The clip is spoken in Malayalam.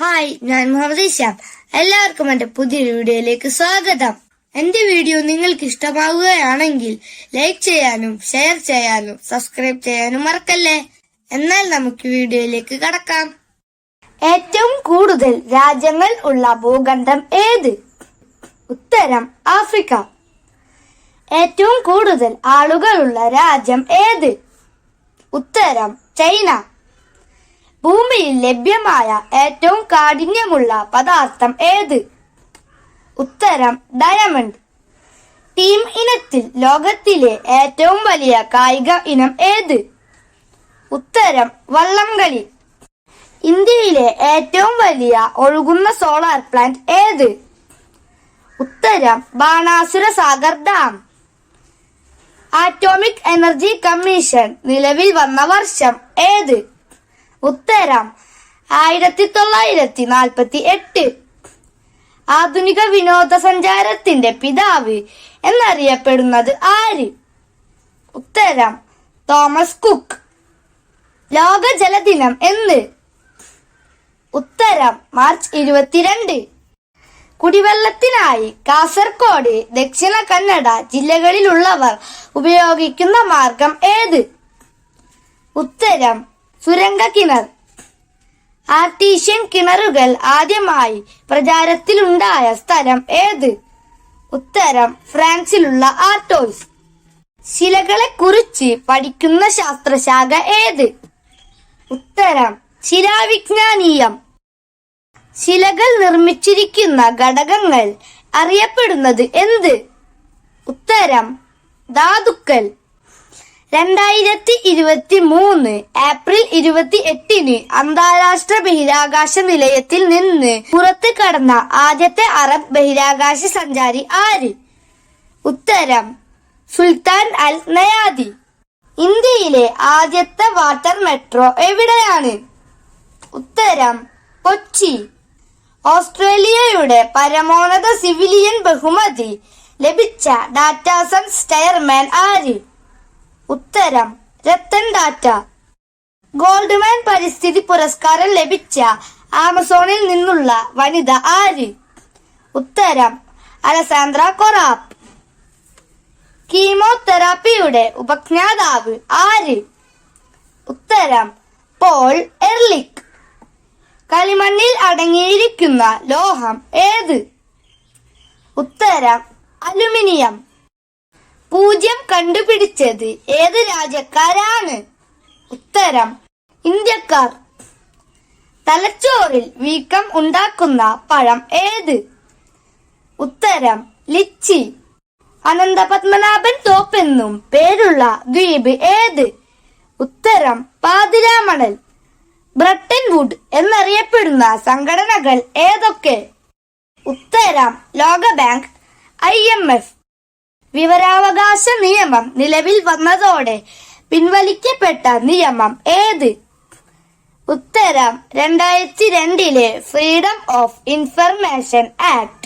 ഹായ്, ഞാൻ മുഹമ്മദ് ഇഷാം. എല്ലാവർക്കും എന്റെ പുതിയൊരു വീഡിയോയിലേക്ക് സ്വാഗതം. എന്റെ വീഡിയോ നിങ്ങൾക്ക് ഇഷ്ടമാവുകയാണെങ്കിൽ ലൈക്ക് ചെയ്യാനും ഷെയർ ചെയ്യാനും സബ്സ്ക്രൈബ് ചെയ്യാനും മറക്കല്ലേ. എന്നാൽ നമുക്ക് വീഡിയോയിലേക്ക് കടക്കാം. ഏറ്റവും കൂടുതൽ രാജ്യങ്ങൾ ഉള്ള ഭൂഖണ്ഡം ഏത്? ഉത്തരം ആഫ്രിക്ക. ഏറ്റവും കൂടുതൽ ആളുകളുള്ള രാജ്യം ഏത്? ഉത്തരം ചൈന. ഭൂമിയിൽ ലഭ്യമായ ഏറ്റവും കാഠിന്യമുള്ള പദാർത്ഥം ഏത്? ഉത്തരം ഡയമണ്ട്. ടീം ഇനത്തിൽ ലോകത്തിലെ ഏറ്റവും വലിയ കായിക ഇനം ഏത്? ഉത്തരം വള്ളംകളി. ഇന്ത്യയിലെ ഏറ്റവും വലിയ ഒഴുകുന്ന സോളാർ പ്ലാന്റ് ഏത്? ഉത്തരം Banasura Sagar dam. Atomic energy commission നിലവിൽ വന്ന വർഷം ഏത്? ഉത്തരം 1948. ആധുനിക വിനോദസഞ്ചാരത്തിന്റെ പിതാവ് എന്നറിയപ്പെടുന്നത് ആര്? ഉത്തരം തോമസ് കുക്ക്. ലോക ജലദിനം എന്ന്? ഉത്തരം മാർച്ച് 22. കുടിവെള്ളത്തിനായി കാസർഗോഡ്, ദക്ഷിണ കന്നഡ ജില്ലകളിലുള്ളവർ ഉപയോഗിക്കുന്ന മാർഗം ഏത്? ഉത്തരം സുരംഗ കിണർ. ആർട്ടീഷ്യൻ കിണറുകൾ ആദ്യമായി പ്രചാരത്തിലുണ്ടായ സ്ഥലം ഏത്? ഉത്തരം ഫ്രാൻസിലുള്ള ആർട്ടോയ്സ്. ശിലകളെ കുറിച്ച് പഠിക്കുന്ന ശാസ്ത്രശാഖ ഏത്? ഉത്തരം ശിലാവിജ്ഞാനീയം. ശിലകൾ നിർമ്മിച്ചിരിക്കുന്ന ഘടകങ്ങൾ അറിയപ്പെടുന്നത് എന്ത്? ഉത്തരം ധാതുക്കൾ. 2023 ഏപ്രിൽ 28 അന്താരാഷ്ട്ര ബഹിരാകാശ നിലയത്തിൽ നിന്ന് പുറത്തു കടന്ന ആദ്യത്തെ അറബ് ബഹിരാകാശ സഞ്ചാരി ആര്? ഉത്തരം സുൽത്താൻ അൽ നയാദി. ഇന്ത്യയിലെ ആദ്യത്തെ വാട്ടർ മെട്രോ എവിടെയാണ്? ഉത്തരം കൊച്ചി. ഓസ്ട്രേലിയയുടെ പരമോന്നത സിവിലിയൻ ബഹുമതി ലഭിച്ച ഡാറ്റാ സയൻസ് ചെയർമാൻ ആര്? ഉത്തരം രത്തൻ ടാറ്റ. ഗോൾഡ്മാൻ പരിസ്ഥിതി പുരസ്കാരം ലഭിച്ച ആമസോണിൽ നിന്നുള്ള വനിത ആര്? ഉത്തരം അലസാന്ദ്ര കൊറാപ്പ്. കീമോതെറാപ്പിയുടെ ഉപജ്ഞാതാവ് ആര്? ഉത്തരം പോൾ എർലിക്. കളിമണ്ണിൽ അടങ്ങിയിരിക്കുന്ന ലോഹം ഏത്? ഉത്തരം അലുമിനിയം. പൂജ്യം കണ്ടുപിടിച്ചത് ഏത് രാജ്യക്കാരാണ്? ഉത്തരം ഇന്ത്യക്കാർ. തലച്ചോറിൽ വീക്കം ഉണ്ടാക്കുന്ന പഴം ഏത്? ഉത്തരം ലിച്ചി. അനന്തപത്മനാഭൻ തോപ്പ് എന്നും പേരുള്ള ദ്വീപ് ഏത്? ഉത്തരം പാതിരാമണൽ. ബ്രട്ടൻ വുഡ് എന്നറിയപ്പെടുന്ന സംഘടനകൾ ഏതൊക്കെ? ഉത്തരം ലോക ബാങ്ക്, IMF. വിവരാവകാശ നിയമം നിലവിൽ വന്നതോടെ പിൻവലിക്കപ്പെട്ട നിയമം ഏത്? ഉത്തരം 2002 ഫ്രീഡം ഓഫ് ഇൻഫർമേഷൻ ആക്ട്.